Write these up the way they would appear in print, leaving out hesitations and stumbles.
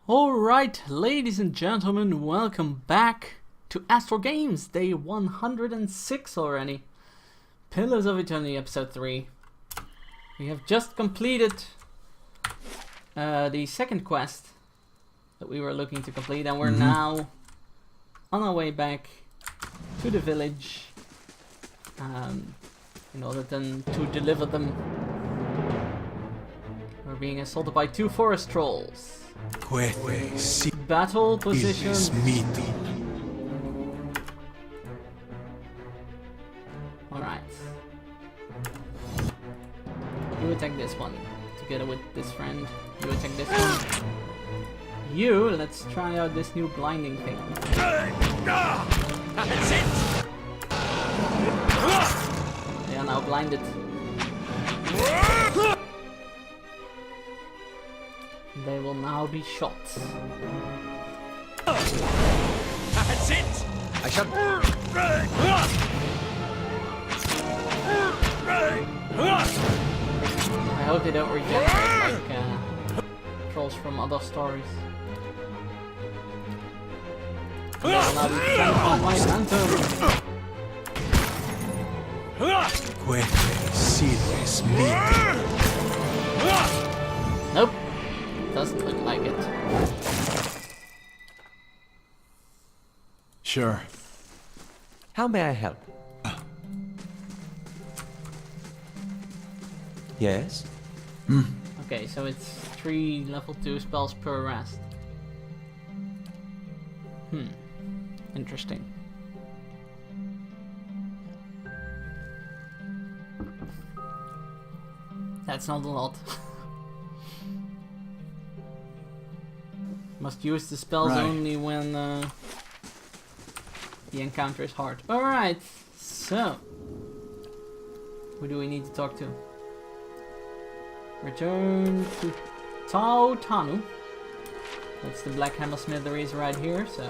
Alright, ladies and gentlemen, welcome back to AstralGames, day 106 already. Pillars of Eternity, episode 3. We have just completed the second quest that we were looking to complete, and we're now on our way back to the village in order then to deliver them. We're being assaulted by two forest trolls. Battle position. Alright. You attack this one together with this friend. You attack this one. You, let's try out this new blinding thing. That's it! They are now blinded. They will now be shot. That's it! I shall. I hope they don't regenerate like trolls from other stories. They will now be sent on my phantom. Nope. Doesn't look like it. Sure. How may I help? Yes? Okay, so it's 3 level 2 spells per rest. Interesting. That's not a lot. Must use the spells only when the encounter is hard. Alright, so who do we need to talk to? Return to Tanu. That's the Black Hammer Smitheries right here, so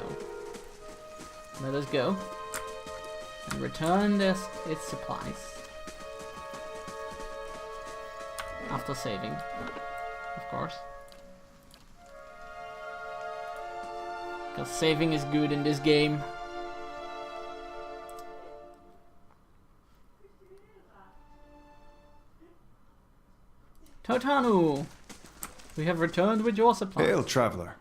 let us go. And return its supplies. After saving, of course. Because saving is good in this game. Totanu! We have returned with your supplies. Hail, traveler.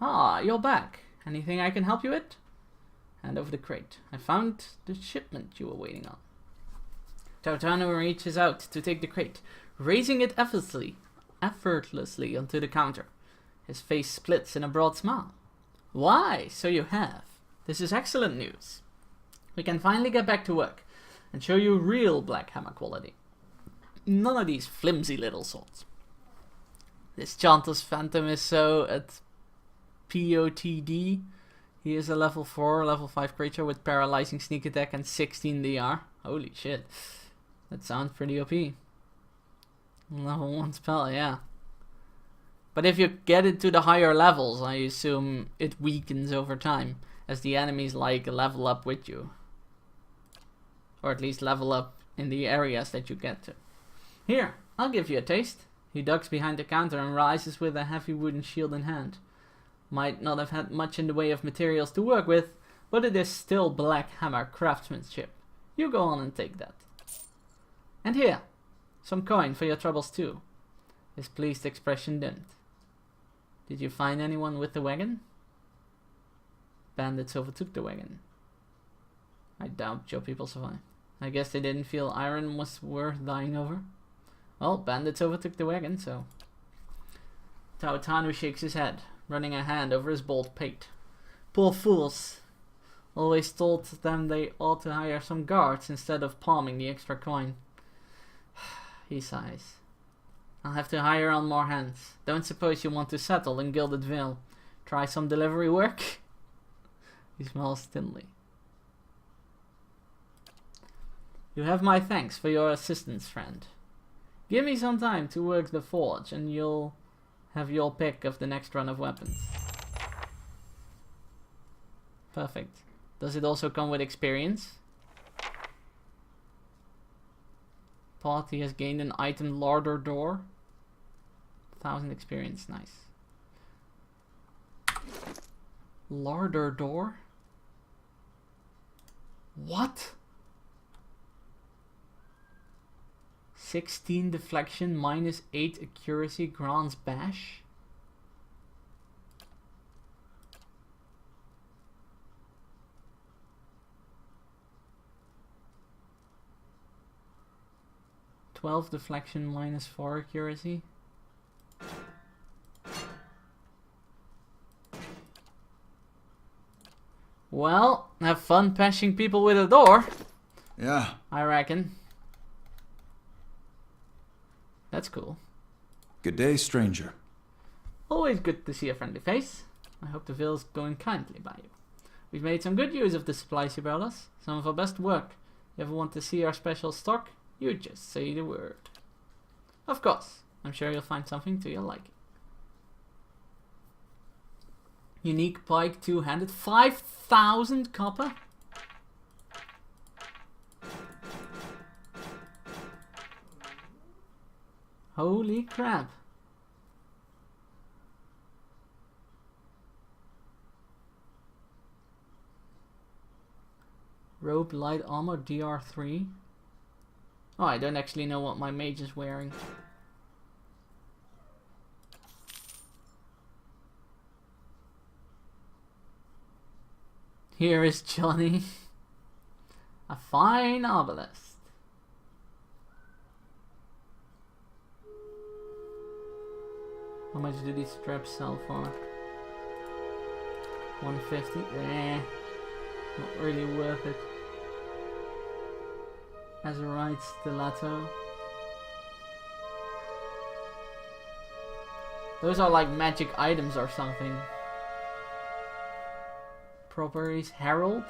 Ah, you're back. Anything I can help you with? Hand over the crate. I found the shipment you were waiting on. Totanu reaches out to take the crate, raising it effortlessly onto the counter. His face splits in a broad smile. Why, so you have. This is excellent news. We can finally get back to work and show you real Black Hammer quality. None of these flimsy little swords. This Chanter's Phantom is so at POTD. He is a level 4, level 5 creature with paralyzing sneak attack and 16 DR. Holy shit. That sounds pretty OP. Level 1 spell, yeah. But if you get it to the higher levels, I assume it weakens over time, as the enemies like level up with you. Or at least level up in the areas that you get to. Here, I'll give you a taste. He ducks behind the counter and rises with a heavy wooden shield in hand. Might not have had much in the way of materials to work with, but it is still Black Hammer craftsmanship. You go on and take that. And here, some coin for your troubles too. His pleased expression dimmed. Did you find anyone with the wagon? Bandits overtook the wagon. I doubt your people survived. I guess they didn't feel iron was worth dying over. Well, bandits overtook the wagon, so... Tawatanu shakes his head, running a hand over his bald pate. Poor fools. Always told them they ought to hire some guards instead of palming the extra coin. He sighs. I'll have to hire on more hands. Don't suppose you want to settle in Gilded Vale. Try some delivery work? He smiles thinly. You have my thanks for your assistance, friend. Give me some time to work the forge and you'll have your pick of the next run of weapons. Perfect. Does it also come with experience? Party has gained an item larder door. 1000 experience, nice. Larder door? What? 16 deflection, minus 8 accuracy, grants bash? (12 deflection, minus 4 accuracy. Well, have fun bashing people with a door. Yeah. I reckon. That's cool. Good day, stranger. Always good to see a friendly face. I hope the Vale's going kindly by you. We've made some good use of the supplies you brought us. Some of our best work. You ever want to see our special stock? You just say the word. Of course. I'm sure you'll find something to your liking. Unique pike, two-handed. 5,000 copper? Holy crap. Robe light armor DR3. Oh, I don't actually know what my mage is wearing. Here is Johnny. A fine obelisk. How much do these straps sell for? 150? Not really worth it. Azurite stiletto. Those are like magic items or something. Properties Herald.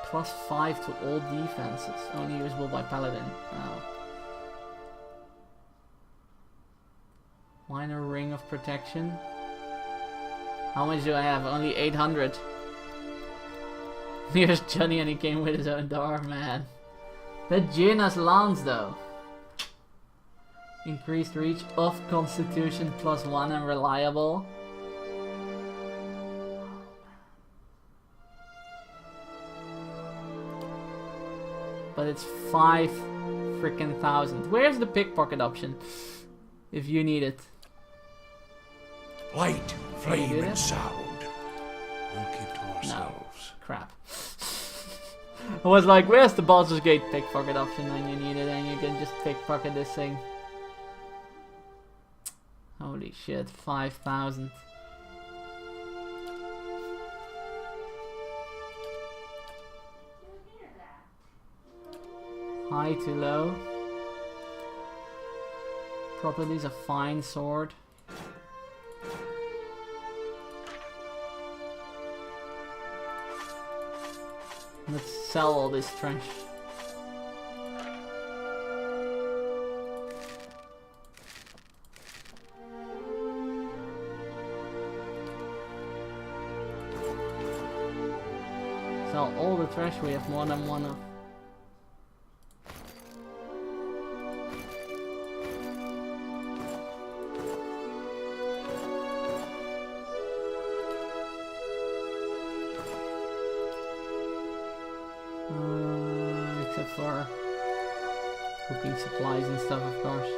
+5 to all defenses. Only usable by Paladin. Oh. Minor ring of protection. How much do I have? Only 800. Here's Johnny and he came with his own door, man. That Gina's lance though. Increased reach of constitution +1 and reliable. But it's 5 freaking thousand. Where's the pickpocket option? If you need it. Light, flame, and sound. We'll keep to ourselves. No. Crap. I was like, where's the Baldur's Gate pickpocket option when you need it and you can just pickpocket this thing. Holy shit, 5,000. High to low. Properties, a fine sword. Let's sell all this trash. Sell all the trash, we have more than one of. Except for cooking supplies and stuff, of course.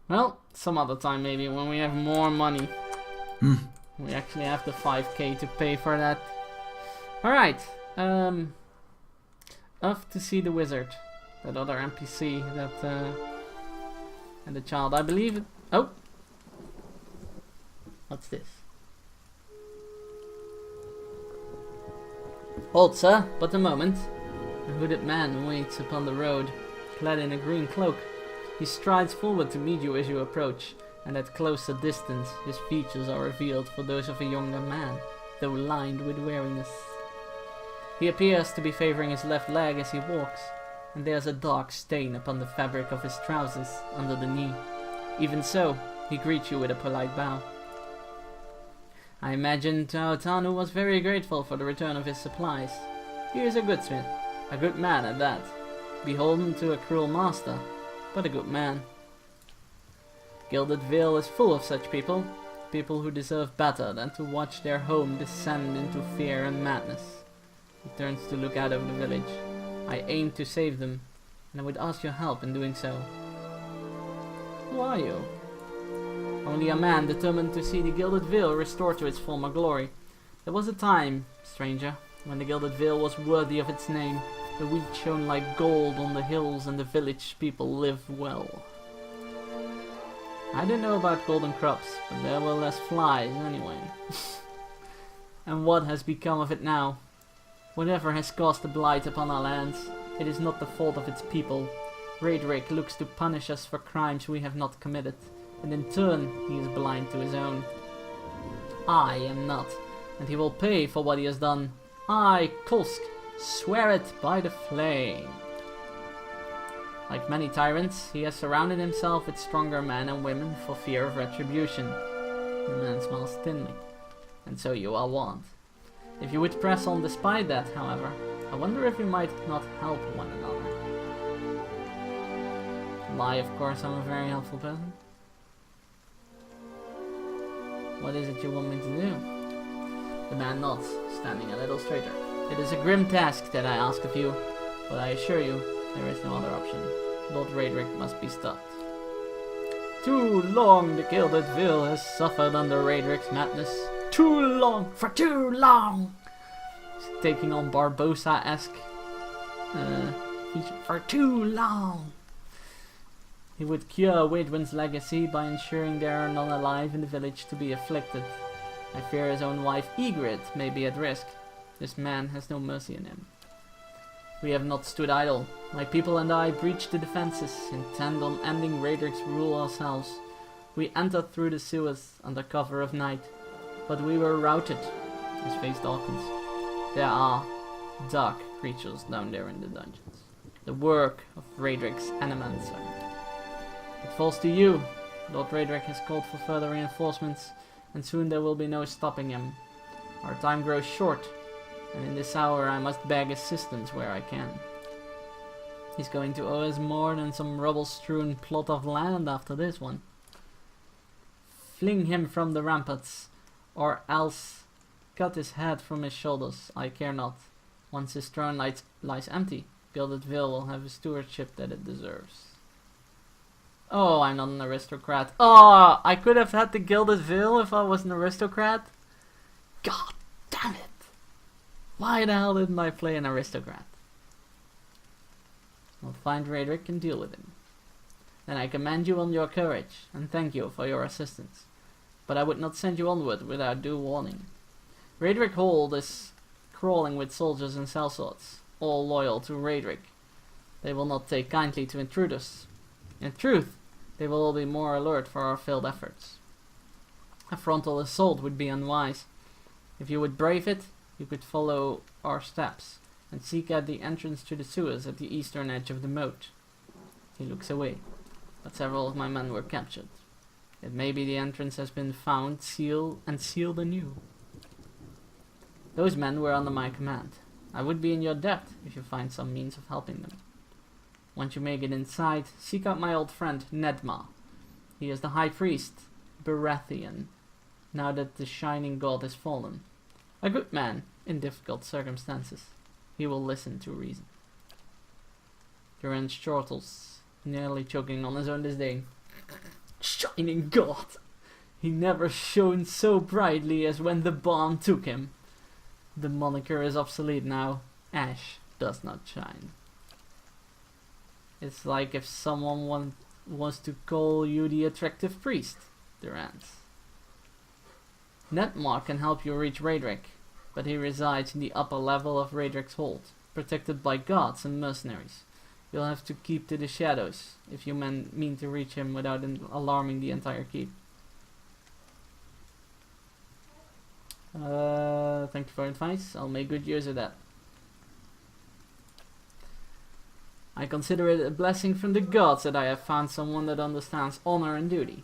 Well, some other time maybe when we have more money. We actually have the 5k to pay for that. Alright. Off to see the wizard. That other NPC that and the child, I believe it. Oh! What's this? Hold, sir, but a moment. A hooded man waits upon the road, clad in a green cloak. He strides forward to meet you as you approach, and at closer distance his features are revealed for those of a younger man, though lined with weariness. He appears to be favoring his left leg as he walks, and there's a dark stain upon the fabric of his trousers under the knee. Even so, he greets you with a polite bow. I imagine Taotanu was very grateful for the return of his supplies. He is a good smith, a good man at that. beholden to a cruel master, but a good man. Gilded Vale is full of such people, people who deserve better than to watch their home descend into fear and madness. He turns to look out over the village. I aim to save them, and I would ask your help in doing so. Who are you? Only a man determined to see the Gilded Vale restored to its former glory. There was a time, stranger, when the Gilded Vale was worthy of its name. The wheat shone like gold on the hills and the village people lived well. I don't know about golden crops, but there were less flies anyway. And what has become of it now? Whatever has caused the blight upon our lands, it is not the fault of its people. Raedric looks to punish us for crimes we have not committed, and in turn he is blind to his own. I am not, and he will pay for what he has done. I, Kulsk, swear it by the flame. Like many tyrants, he has surrounded himself with stronger men and women for fear of retribution. The man smiles thinly. And so you are warned. If you would press on despite that, however, I wonder if you might not help one another. Lie, of course, I'm a very helpful person. What is it you want me to do? The man nods, standing a little straighter. It is a grim task that I ask of you, but I assure you, there is no other option. Lord Raedric must be stopped. Too long the Gilded Vale has suffered under Raedric's madness. Too long! For too long! He's taking on Barbossa-esque feature. For too long! He would cure Waidwen's legacy by ensuring there are none alive in the village to be afflicted. I fear his own wife Ygritte may be at risk. This man has no mercy in him. We have not stood idle. My people and I breached the defenses, intent on ending Raedric's rule ourselves. We entered through the sewers under cover of night, but we were routed. His face darkens. There are dark creatures down there in the dungeons. The work of Raedric's Animancer. It falls to you. Lord Raedric has called for further reinforcements, and soon there will be no stopping him. Our time grows short, and in this hour I must beg assistance where I can. He's going to owe us more than some rubble-strewn plot of land after this one. Fling him from the ramparts, or else cut his head from his shoulders, I care not. Once his throne lies empty, Gilded Vale will have a stewardship that it deserves. Oh, I'm not an aristocrat. Oh, I could have had the Gilded Vale if I was an aristocrat? God damn it! Why the hell didn't I play an aristocrat? I'll find Raedric and deal with him. Then I commend you on your courage, and thank you for your assistance. But I would not send you onward without due warning. Raedric Hold is crawling with soldiers and sellswords, all loyal to Raedric. They will not take kindly to intruders. In truth, they will all be more alert for our failed efforts. A frontal assault would be unwise. If you would brave it, you could follow our steps and seek out the entrance to the sewers at the eastern edge of the moat. He looks away, but several of my men were captured. It may be the entrance has been found, sealed anew. Those men were under my command. I would be in your debt if you find some means of helping them. Once you make it inside, seek out my old friend Nedma. He is the high priest, Baratheon, now that the shining god has fallen. A good man in difficult circumstances. He will listen to reason. Duran chortles, nearly choking on his own disdain. Shining god! He never shone so brightly as when the bomb took him. The moniker is obsolete now. Ash does not shine. It's like if someone wants to call you the attractive priest, Durant. Nedmar can help you reach Raedric, but he resides in the upper level of Raedric's Hold, protected by guards and mercenaries. You'll have to keep to the shadows if you mean to reach him without alarming the entire keep. Thank you for advice. I'll make good use of that. I consider it a blessing from the gods that I have found someone that understands honor and duty.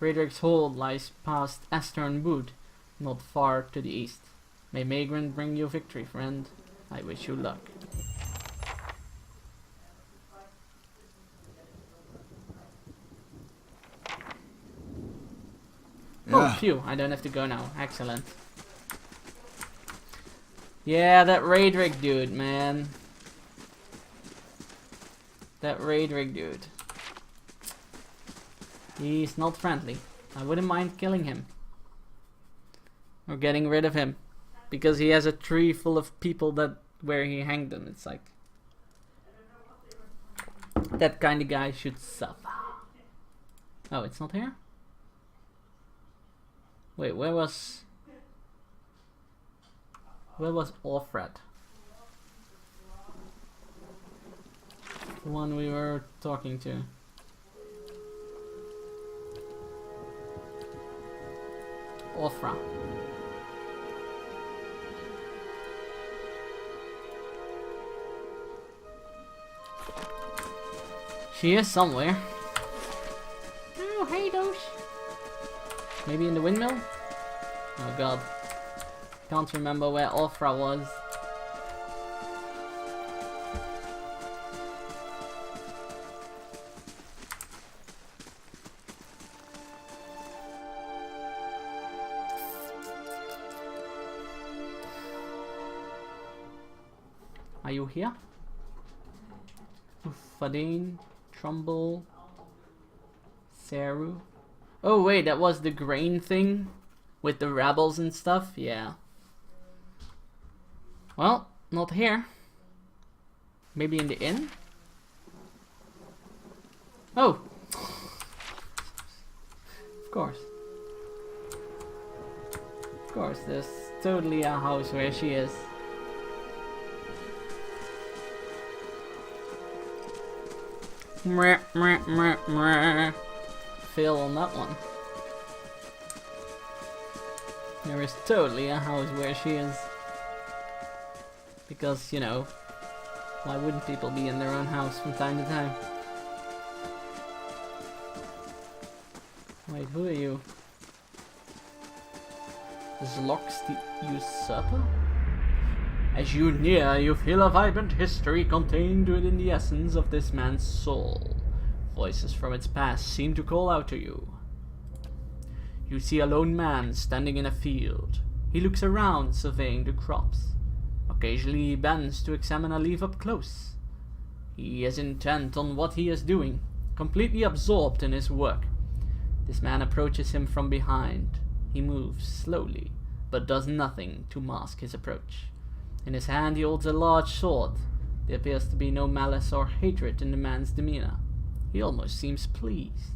Raedric's Hold lies past Astern Wood, not far to the east. May Maegrin bring you victory, friend. I wish you luck. phew, I don't have to go now. Excellent. Yeah, that raid rig dude, man. That raid rig dude. He's not friendly. I wouldn't mind killing him. Or getting rid of him. Because he has a tree full of people that where he hanged them. It's like... that kind of guy should suffer. Oh, it's not here? Wait, where was Alfred? The one we were talking to. Ofra. She is somewhere. Oh, hey, Dosh. Maybe in the windmill? Oh god. Can't remember where Ofra was. Are you here? Fadine, Trumbull, Saru. Oh wait, that was the grain thing with the rebels and stuff? Yeah. Well, not here. Maybe in the inn? Oh! Of course. Of course, there's totally a house where she is. Fail on that one. There is totally a house where she is. Because, you know, why wouldn't people be in their own house from time to time? Wait, who are you? Zlox the Usurper? As you near, you feel a vibrant history contained within the essence of this man's soul. Voices from its past seem to call out to you. You see a lone man standing in a field. He looks around, surveying the crops. Occasionally he bends to examine a leaf up close. He is intent on what he is doing, completely absorbed in his work. This man approaches him from behind. He moves slowly, but does nothing to mask his approach. In his hand he holds a large sword. There appears to be no malice or hatred in the man's demeanor. He almost seems pleased.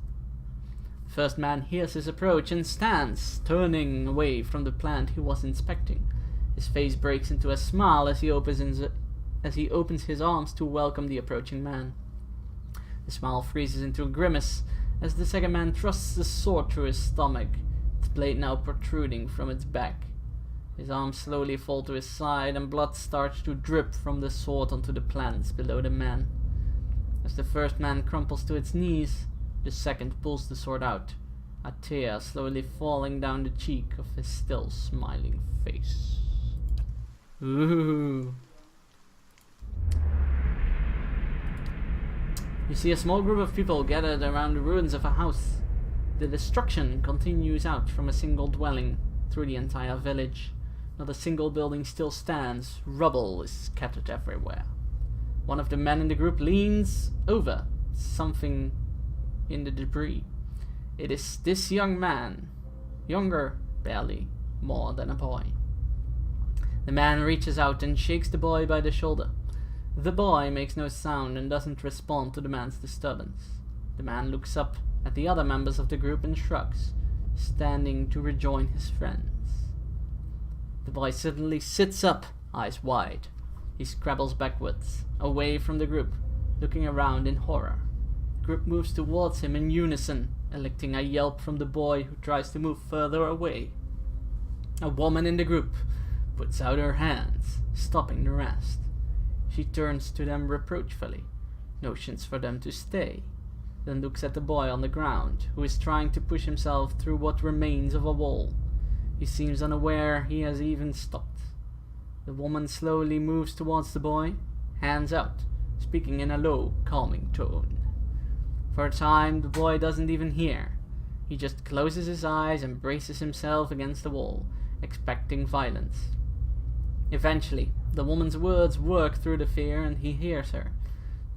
The first man hears his approach and stands, turning away from the plant he was inspecting. His face breaks into a smile as he opens his arms to welcome the approaching man. The smile freezes into a grimace as the second man thrusts the sword through his stomach, its blade now protruding from its back. His arms slowly fall to his side and blood starts to drip from the sword onto the plants below the man. As the first man crumples to its knees, the second pulls the sword out, a tear slowly falling down the cheek of his still smiling face. Ooh. You see a small group of people gathered around the ruins of a house. The destruction continues out from a single dwelling through the entire village. Not a single building still stands. Rubble is scattered everywhere. One of the men in the group leans over something in the debris. It is this young man. Younger, barely, more than a boy. The man reaches out and shakes the boy by the shoulder. The boy makes no sound and doesn't respond to the man's disturbance. The man looks up at the other members of the group and shrugs, standing to rejoin his friends. The boy suddenly sits up, eyes wide. He scrabbles backwards, away from the group, looking around in horror. The group moves towards him in unison, elicting a yelp from the boy who tries to move further away. A woman in the group puts out her hands, stopping the rest. She turns to them reproachfully, motions for them to stay, then looks at the boy on the ground, who is trying to push himself through what remains of a wall. He seems unaware he has even stopped. The woman slowly moves towards the boy, hands out, speaking in a low, calming tone. For a time, the boy doesn't even hear. He just closes his eyes and braces himself against the wall, expecting violence. Eventually, the woman's words work through the fear and he hears her.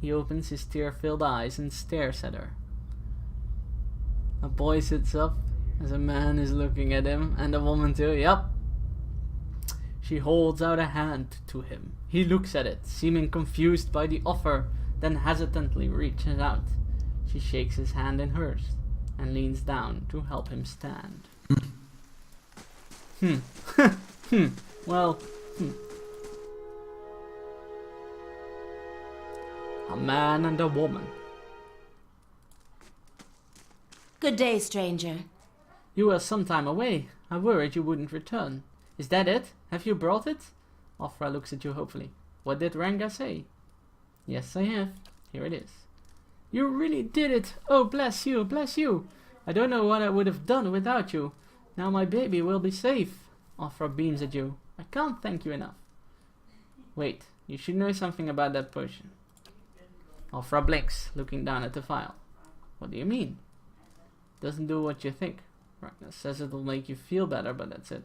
He opens his tear-filled eyes and stares at her. A boy sits up as a man is looking at him, and a woman too. Yup. She holds out a hand to him. He looks at it, seeming confused by the offer, then hesitantly reaches out. She shakes his hand in hers and leans down to help him stand. Well, a man and a woman. Good day, stranger. You were some time away. I worried you wouldn't return. Is that it? Have you brought it? Afra looks at you hopefully. What did Ranga say? Yes, I have. Here it is. You really did it. Oh, bless you, bless you. I don't know what I would have done without you. Now my baby will be safe. Afra beams at you. I can't thank you enough. Wait, you should know something about that potion. Afra blinks, looking down at the vial. What do you mean? Doesn't do what you think. Ragnar says it'll make you feel better, but that's it.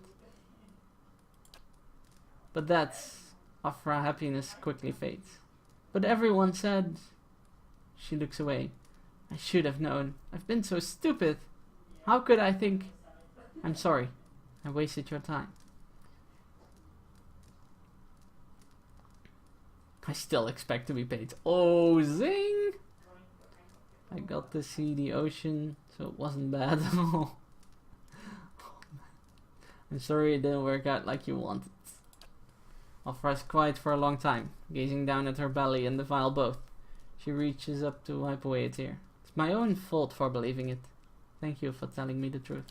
But that's... Afra happiness quickly fades. But everyone said... She looks away. I should have known. I've been so stupid. How could I think... I'm sorry. I wasted your time. I still expect to be paid. Oh, zing! I got to see the ocean, so it wasn't bad. I'm sorry it didn't work out like you wanted. Afra's quiet for a long time, gazing down at her belly and the vial both. She reaches up to wipe away a tear. It's my own fault for believing it. Thank you for telling me the truth.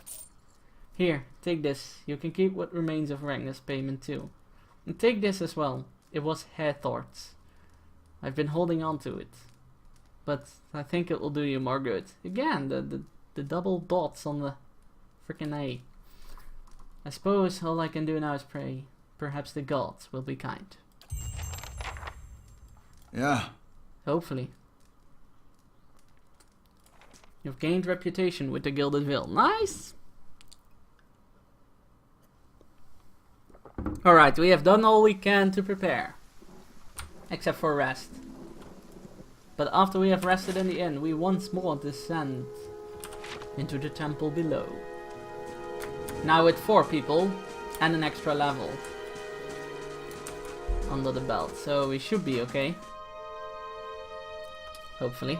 Here, take this. You can keep what remains of Ragnar's payment too. And take this as well. It was Hathor's. I've been holding on to it. But I think it will do you more good. Again, the double dots on the frickin' A. I suppose all I can do now is pray. Perhaps the gods will be kind. Yeah. Hopefully. You've gained reputation with the Gilded Veil. Nice! Alright, we have done all we can to prepare. Except for rest. But after we have rested in the inn, we once more descend into the temple below. Now with 4 people and an extra level under the belt, so we should be okay. Hopefully.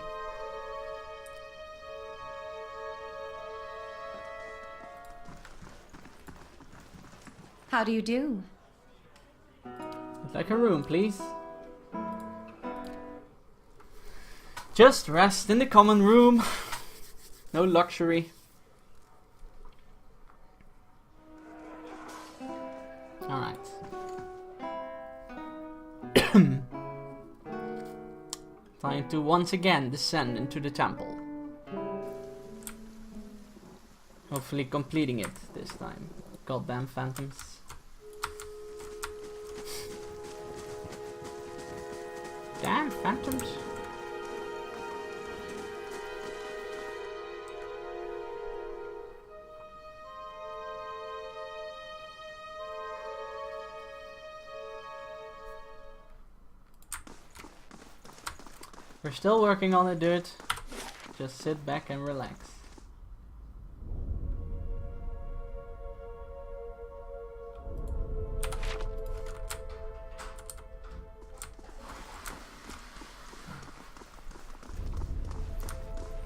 How do you do? I'd like a room, please. Just rest in the common room. No luxury. Alright. Time to once again descend into the temple. Hopefully completing it this time. Goddamn phantoms. Damn phantoms. We're still working on it, dude. Just sit back and relax.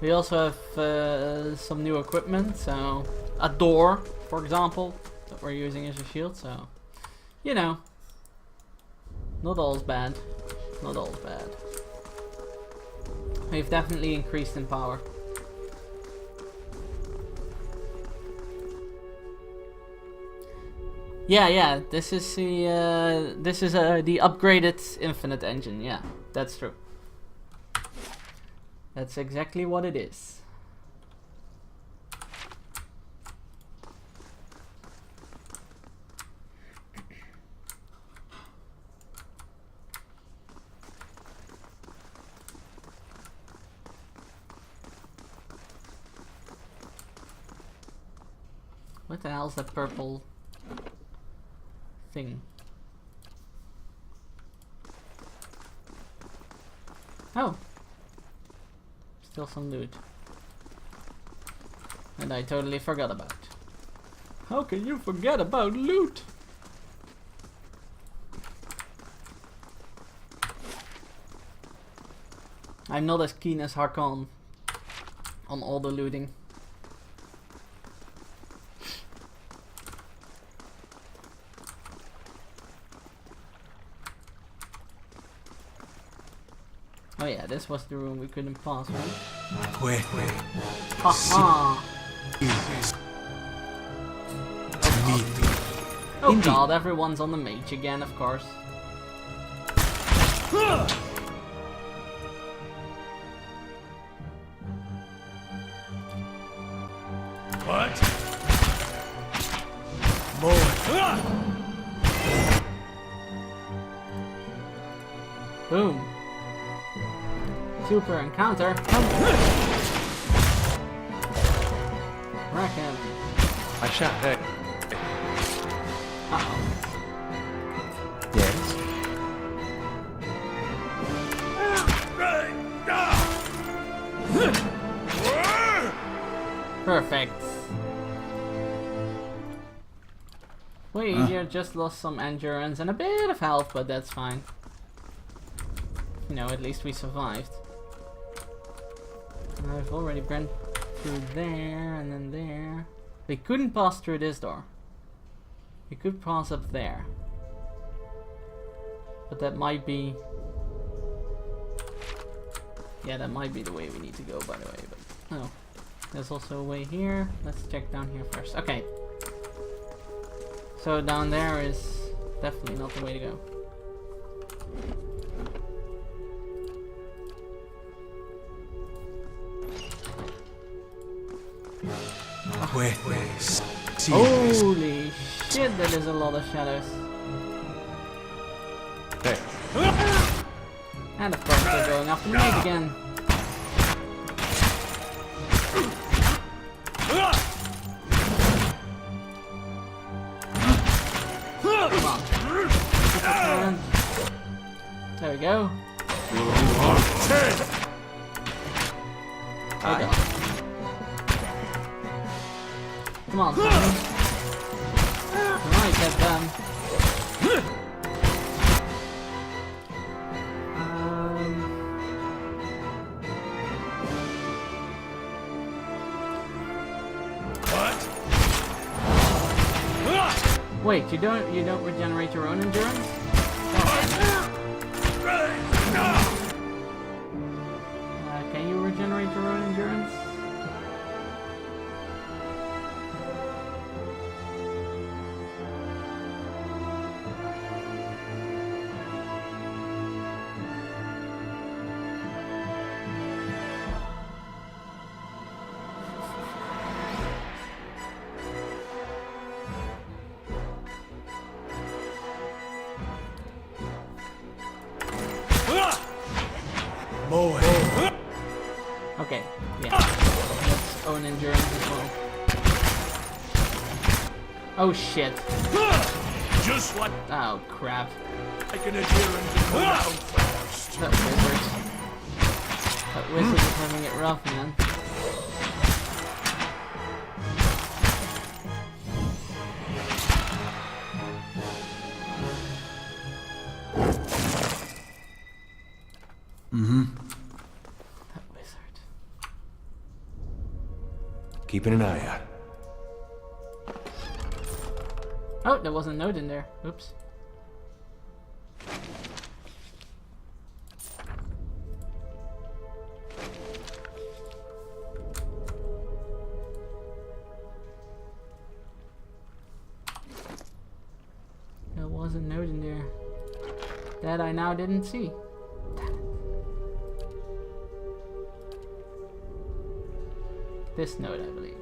We also have some new equipment, so a door, for example, that we're using as a shield, so, you know, not all's bad, not all's bad. We've definitely increased in power. Yeah, this is the upgraded Infinite engine, yeah, that's true. That's exactly what it is. What the hell's that purple thing? Oh. Still some loot. And I totally forgot about. How can you forget about loot? I'm not as keen as Harkon on all the looting. Oh yeah, this was the room we couldn't pass, right? Haha! Oh god, everyone's on the mage again, of course. What? More. Boom. Super encounter. Wreck him. I shot that. Uh-oh. Yes. Perfect. Wait, you just lost some endurance and a bit of health, but that's fine. You know, at least we survived. And I've already been through there and then there. We couldn't pass through this door. We could pass up there. But that might be... Yeah, that might be the way we need to go, by the way. But no. There's also a way here. Let's check down here first. Okay. So down there is definitely not the way to go. Holy shit, that is a lot of shadows. Hey. And of course they're going after me again. Come on. There we go. Hold on. Come on, Simon. Right, get them. Wait, you don't regenerate your own endurance? Can you regenerate your own endurance? Okay, yeah. Let's own endurance as well. Oh shit. Just what? Oh crap. I can adherence to go down first. That wizard. That wizard is having it rough, man. That wizard. Keeping an eye out. Oh, there was a note in there. Oops. There was a note in there that I now didn't see. Damn it. This note, I believe.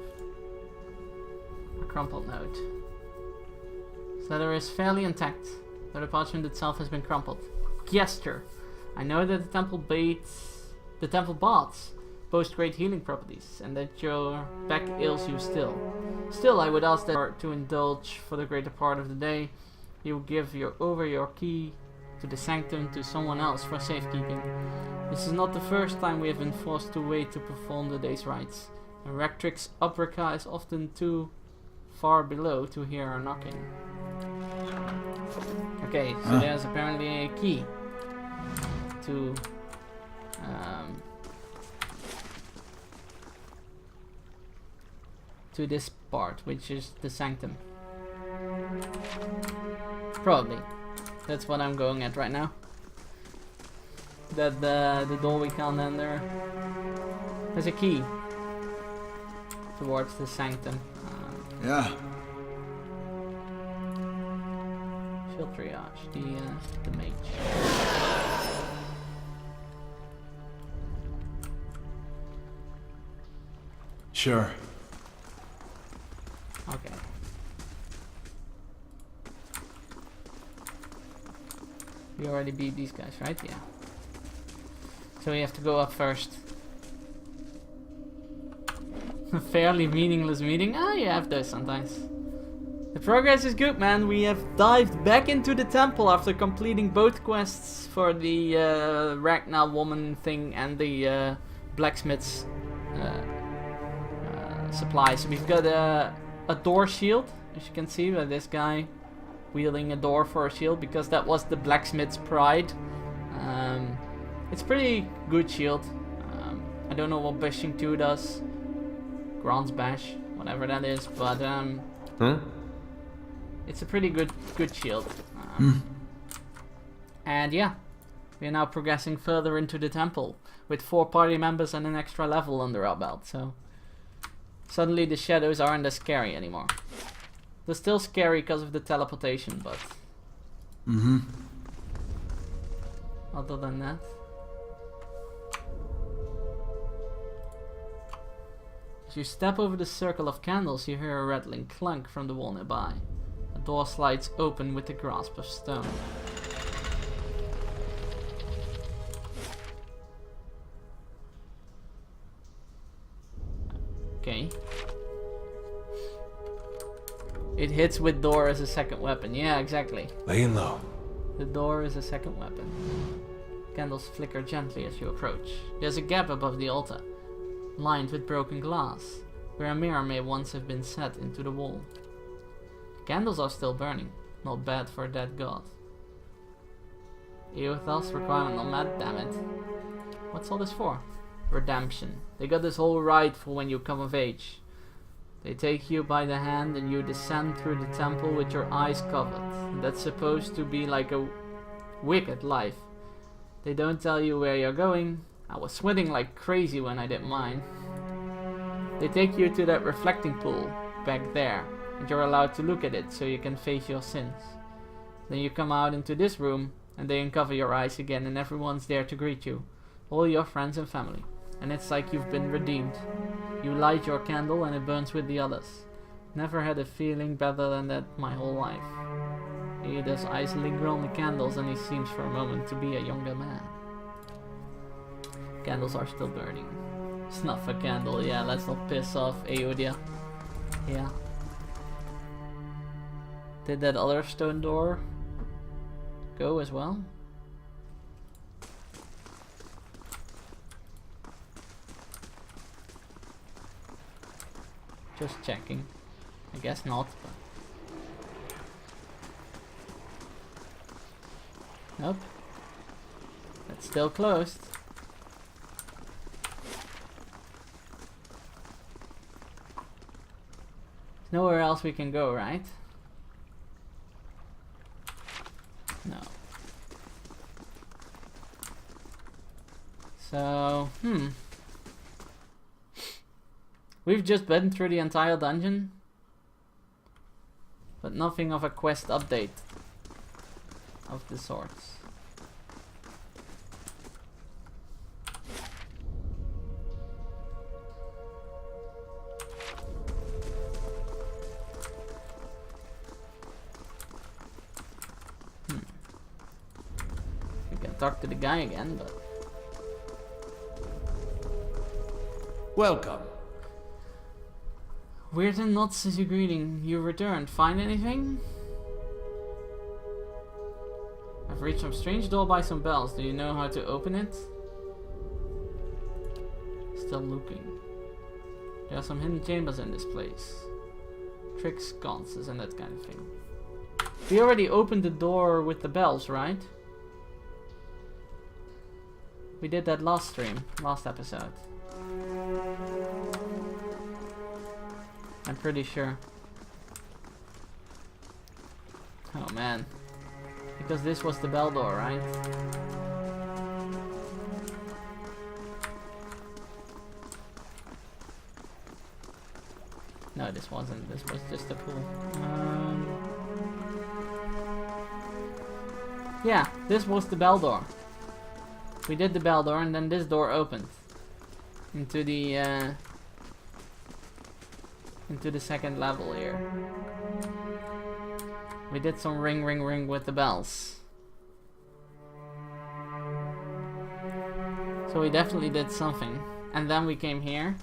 A crumpled note. This letter is fairly intact, though the parchment itself has been crumpled. Gesture. I know that the temple baths boast great healing properties, and that your back ails you still. Still, I would ask that to indulge for the greater part of the day. You give over your key to the sanctum to someone else for safekeeping. This is not the first time we have been forced to wait to perform the day's rites. And Rectrix Ubrica is often too far below to hear our knocking. Okay, so there's apparently a key to this part, which is the sanctum. Probably. That's what I'm going at right now. That the door we can't enter. There's a key towards the sanctum. Yeah. Shield triage, the mage. Sure. Okay. We already beat these guys, right? Yeah. So we have to go up first. A fairly meaningless meeting. Ah, you have those sometimes. The progress is good, man. We have dived back into the temple after completing both quests for the Ragnar woman thing and the blacksmith's supplies. We've got a door shield, as you can see, by this guy wielding a door for a shield, because that was the blacksmith's pride. It's pretty good shield. I don't know what Bashing 2 does. Grant's Bash, whatever that is, but it's a pretty good shield. And yeah, we are now progressing further into the temple with 4 party members and an extra level under our belt, so suddenly the shadows aren't as scary anymore. They're still scary because of the teleportation, but other than that, as you step over the circle of candles, you hear a rattling clunk from the wall nearby. A door slides open with the grasp of stone. Okay. It hits with door as a second weapon. Yeah, exactly. Laying low. The door is a second weapon. Candles flicker gently as you approach. There's a gap above the altar, lined with broken glass, where a mirror may once have been set into the wall. The candles are still burning, not bad for a dead god. Eothas requirement not met, damn it. What's all this for? Redemption. They got this whole rite for when you come of age. They take you by the hand and you descend through the temple with your eyes covered. That's supposed to be like a wicked life. They don't tell you where you're going. I was sweating like crazy when I did mine. They take you to that reflecting pool back there, and you're allowed to look at it so you can face your sins. Then you come out into this room and they uncover your eyes again and everyone's there to greet you. All your friends and family. And it's like you've been redeemed. You light your candle and it burns with the others. Never had a feeling better than that my whole life. Ada's eyes linger on the candles and he seems for a moment to be a younger man. Candles are still burning. Snuff a candle, yeah, let's not piss off Aodia. Yeah. Did that other stone door go as well? Just checking. I guess not, but... Nope. That's still closed. There's nowhere else we can go, right? No. So, we've just been through the entire dungeon, but nothing of a quest update of the sorts. We can talk to the guy again, but... Welcome. Weird and not says you greeting. You returned. Find anything? I've reached some strange door by some bells. Do you know how to open it? Still looking. There are some hidden chambers in this place. Tricks, sconces, and that kind of thing. We already opened the door with the bells, right? We did that last stream, last episode. I'm pretty sure. Oh man. Because this was the bell door, right? No, this wasn't. This was just a pool. Yeah, this was the bell door. We did the bell door and then this door opened. Into the second level here. We did some ring ring ring with the bells. So we definitely did something. And then we came here.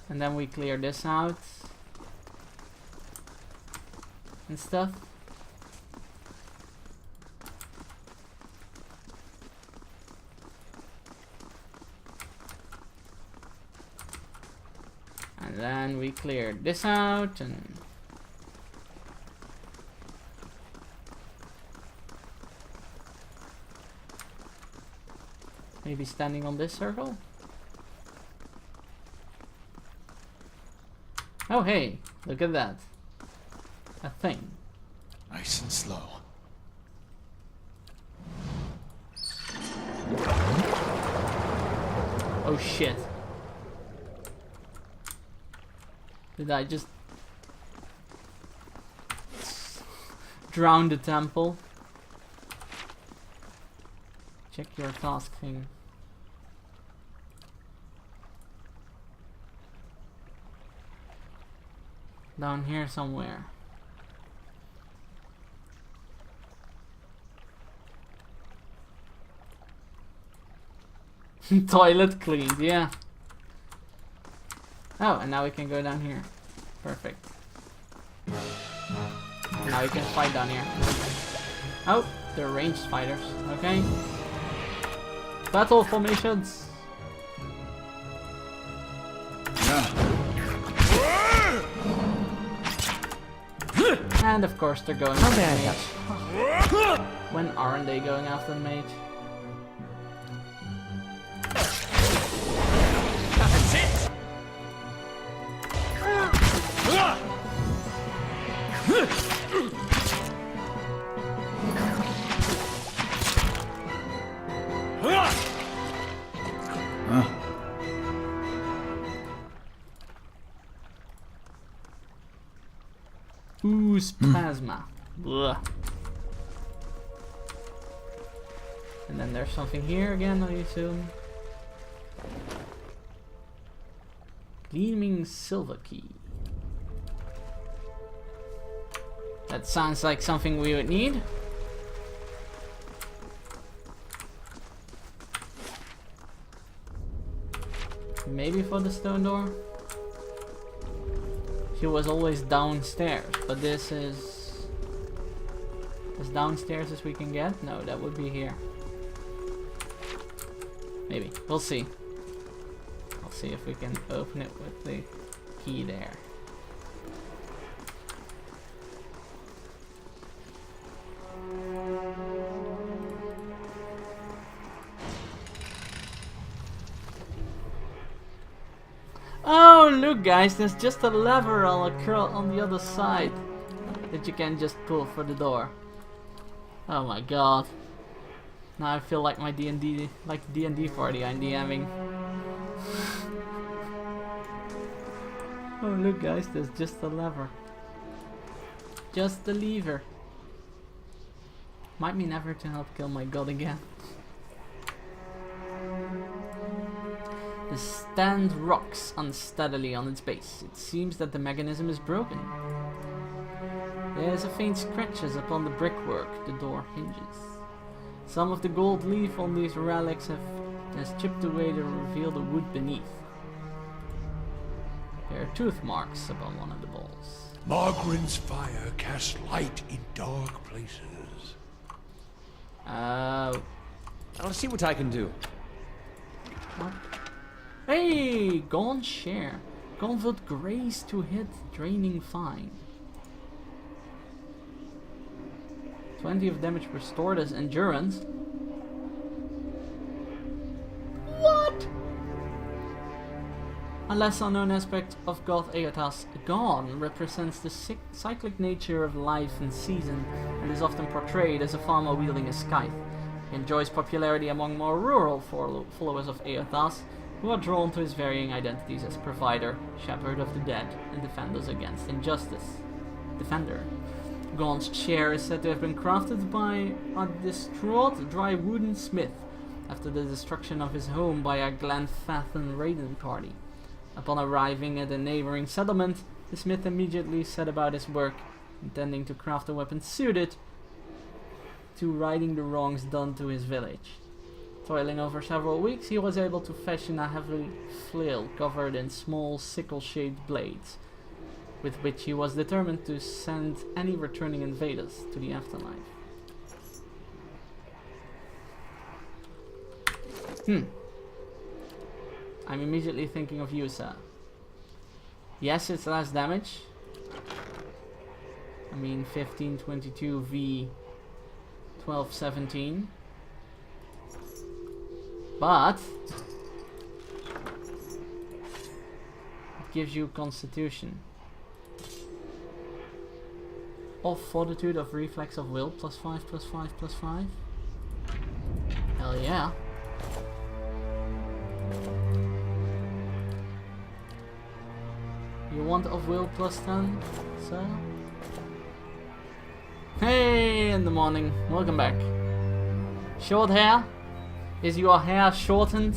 And then we cleared this out. And stuff. And then we cleared this out and maybe standing on this circle? Oh hey, look at that. A thing. Nice and slow. Oh shit. Did I just drown the temple? Check your task thing. Down here somewhere. Toilet cleaned, yeah. Oh, and now we can go down here. Perfect. Now we can fight down here. Oh, they're ranged fighters. Okay. Battle formations. And of course they're going after the mage. When aren't they going after the mage? That's it! Ooh, spasma. Ugh. And then there's something here again, I assume. Gleaming silver key. That sounds like something we would need. Maybe for the stone door. She was always downstairs, but this is as downstairs as we can get. No, that would be here. Maybe. We'll see. I'll see if we can open it with the key there. Oh, look guys, there's just a lever on a curl on the other side that you can just pull for the door. Oh my god. Now I feel like my D&D, like D&D party I'm DMing. Oh look guys, there's just a lever. Just a lever. Might be never to help kill my god again. The stand rocks unsteadily on its base. It seems that the mechanism is broken. There's a faint scratches upon the brickwork. The door hinges. Some of the gold leaf on these relics has chipped away to reveal the wood beneath. There are tooth marks upon one of the balls. Margaren's fire casts light in dark places. I'll see what I can do. Hey, Gaunt Share. Convert Grace to hit, draining fine. 20 of damage restored as endurance. What? A lesser known aspect of God Eotas, Gone represents the cyclic nature of life and season and is often portrayed as a farmer wielding a scythe. He enjoys popularity among more rural followers of Eotas, who are drawn to his varying identities as provider, shepherd of the dead, and defenders against injustice. Defender. Gaunt's chair is said to have been crafted by a distraught dry wooden smith after the destruction of his home by a Glenfathan raiding party. Upon arriving at a neighboring settlement, the smith immediately set about his work, intending to craft a weapon suited to righting the wrongs done to his village. Toiling over several weeks, he was able to fashion a heavy flail covered in small sickle-shaped blades, with which he was determined to send any returning invaders to the afterlife. I'm immediately thinking of you, sir. Yes, it's less damage. I mean 1522 v 1217. But it gives you constitution. Of fortitude, of reflex, of will, +5, +5, +5. Hell yeah. You want of will +10, sir? Hey, in the morning. Welcome back. Short hair? Is your hair shortened?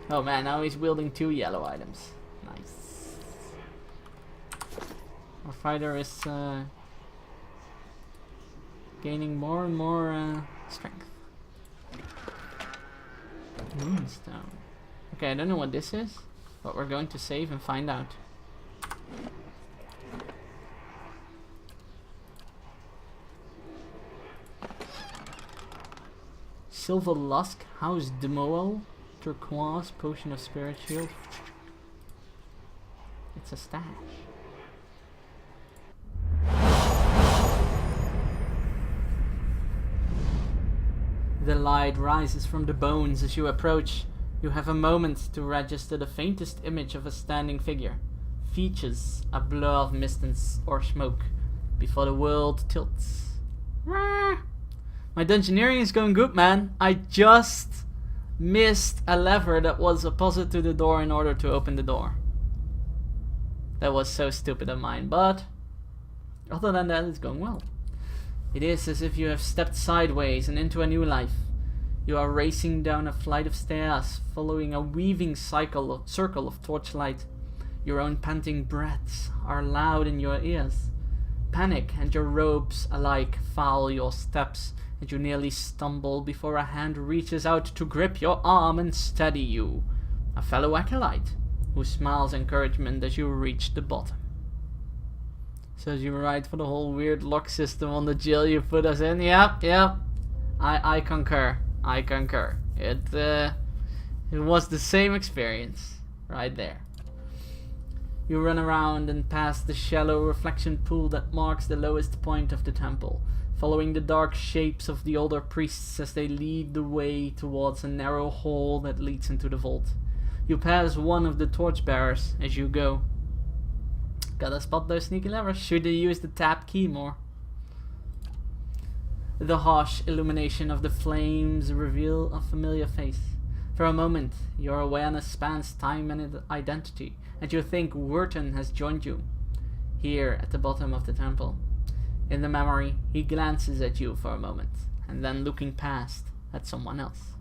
Oh man, now he's wielding 2 yellow items. Nice. Our fighter is gaining more and more strength. Moonstone. Okay, I don't know what this is, but we're going to save and find out. Silver Lusk, House Demoel, Turquoise, Potion of Spirit Shield. It's a stash. The light rises from the bones as you approach. You have a moment to register the faintest image of a standing figure. Features a blur of mist or smoke before the world tilts. My dungeoneering is going good, man. I just missed a lever that was opposite to the door in order to open the door. That was so stupid of mine, but other than that, it's going well. It is as if you have stepped sideways and into a new life. You are racing down a flight of stairs, following a weaving circle of torchlight. Your own panting breaths are loud in your ears. Panic and your robes alike foul your steps, and you nearly stumble before a hand reaches out to grip your arm and steady you. A fellow acolyte, who smiles encouragement as you reach the bottom. Says you're right for the whole weird lock system on the jail you put us in. Yep. I concur. It was the same experience right there. You run around and past the shallow reflection pool that marks the lowest point of the temple, following the dark shapes of the older priests as they lead the way towards a narrow hall that leads into the vault. You pass one of the torchbearers as you go. Gotta spot those sneaky levers. Should have used the tab key more. The harsh illumination of the flames reveal a familiar face. For a moment, your awareness spans time and identity, and you think Wharton has joined you, here at the bottom of the temple. In the memory, he glances at you for a moment, and then looking past at someone else.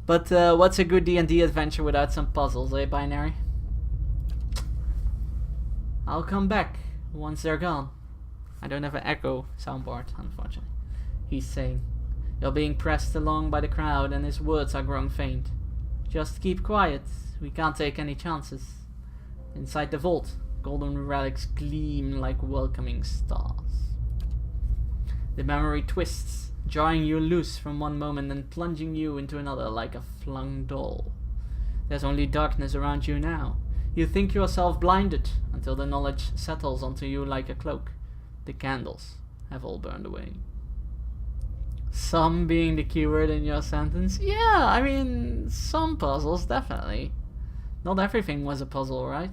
But what's a good D&D adventure without some puzzles, eh, Binary? I'll come back once they're gone. I don't have an echo soundboard, unfortunately. He's saying. You're being pressed along by the crowd, and his words are growing faint. Just keep quiet. We can't take any chances. Inside the vault, golden relics gleam like welcoming stars. The memory twists, jarring you loose from one moment and plunging you into another like a flung doll. There's only darkness around you now. You think yourself blinded until the knowledge settles onto you like a cloak. The candles have all burned away. Some being the keyword in your sentence? Yeah, I mean, some puzzles, definitely. Not everything was a puzzle, right?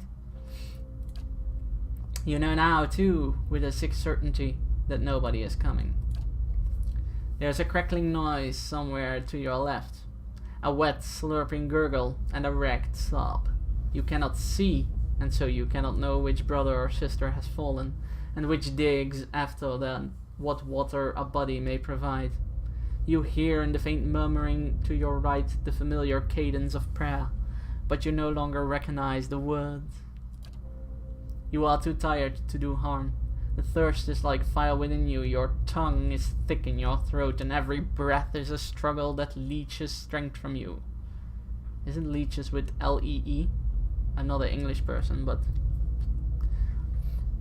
You know now, too, with a sick certainty, that nobody is coming. There's a crackling noise somewhere to your left. A wet, slurping gurgle and a ragged sob. You cannot see, and so you cannot know which brother or sister has fallen, and which digs after them what water a body may provide. You hear in the faint murmuring to your right the familiar cadence of prayer, but you no longer recognize the words. You are too tired to do harm. The thirst is like fire within you, your tongue is thick in your throat, and every breath is a struggle that leeches strength from you. Isn't leeches with L-E-E? I'm not an English person, but...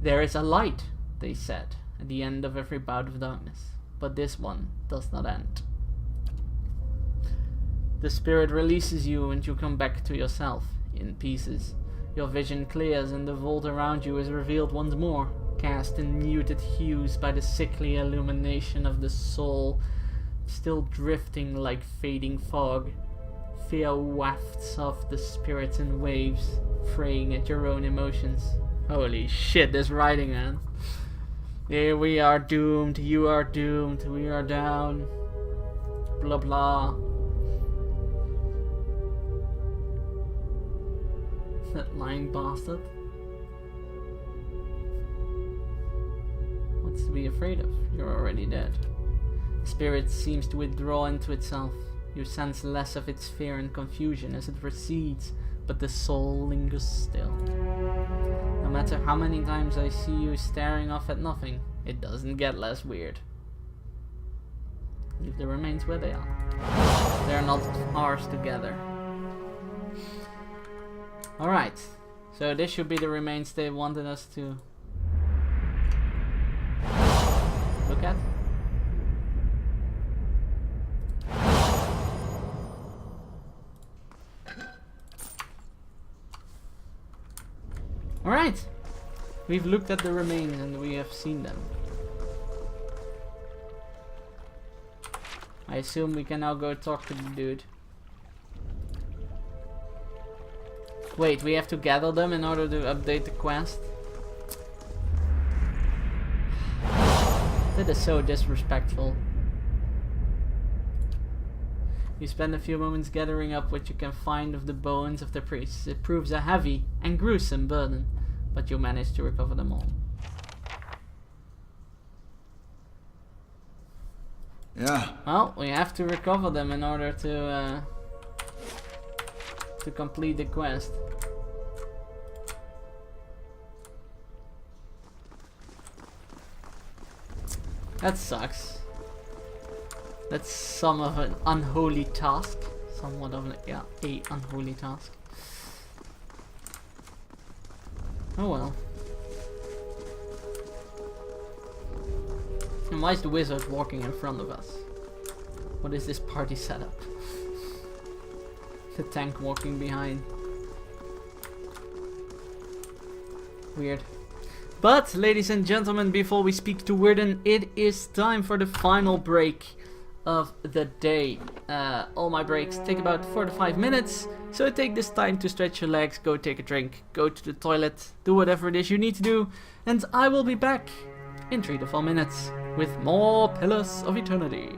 There is a light, they said, at the end of every bout of darkness, but this one does not end. The spirit releases you and you come back to yourself, in pieces. Your vision clears and the vault around you is revealed once more, cast in muted hues by the sickly illumination of the soul, still drifting like fading fog. Fear wafts off the spirits in waves, fraying at your own emotions. Holy shit, this writing, man. Here we are doomed, you are doomed, we are down. Blah blah. That lying bastard. What's to be afraid of? You're already dead. The spirit seems to withdraw into itself. You sense less of its fear and confusion as it recedes, but the soul lingers still. No matter how many times I see you staring off at nothing, it doesn't get less weird. Leave the remains where they are. They're not ours together. Alright, so this should be the remains they wanted us to look at. Alright, we've looked at the remains and we have seen them. I assume we can now go talk to the dude. Wait, we have to gather them in order to update the quest? That is so disrespectful. You spend a few moments gathering up what you can find of the bones of the priests. It proves a heavy and gruesome burden, but you manage to recover them all. Yeah. Well, we have to recover them in order to complete the quest. That sucks. That's some of an unholy task. Somewhat of a unholy task. Oh well. And why is the wizard walking in front of us? What is this party setup? The tank walking behind. Weird. But, ladies and gentlemen, before we speak to Wirden, it is time for the final break of the day. All my breaks take about 4 to 5 minutes, so take this time to stretch your legs, go take a drink, go to the toilet, do whatever it is you need to do, and I will be back in 3 to 4 minutes with more Pillars of Eternity.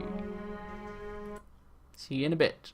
See you in a bit.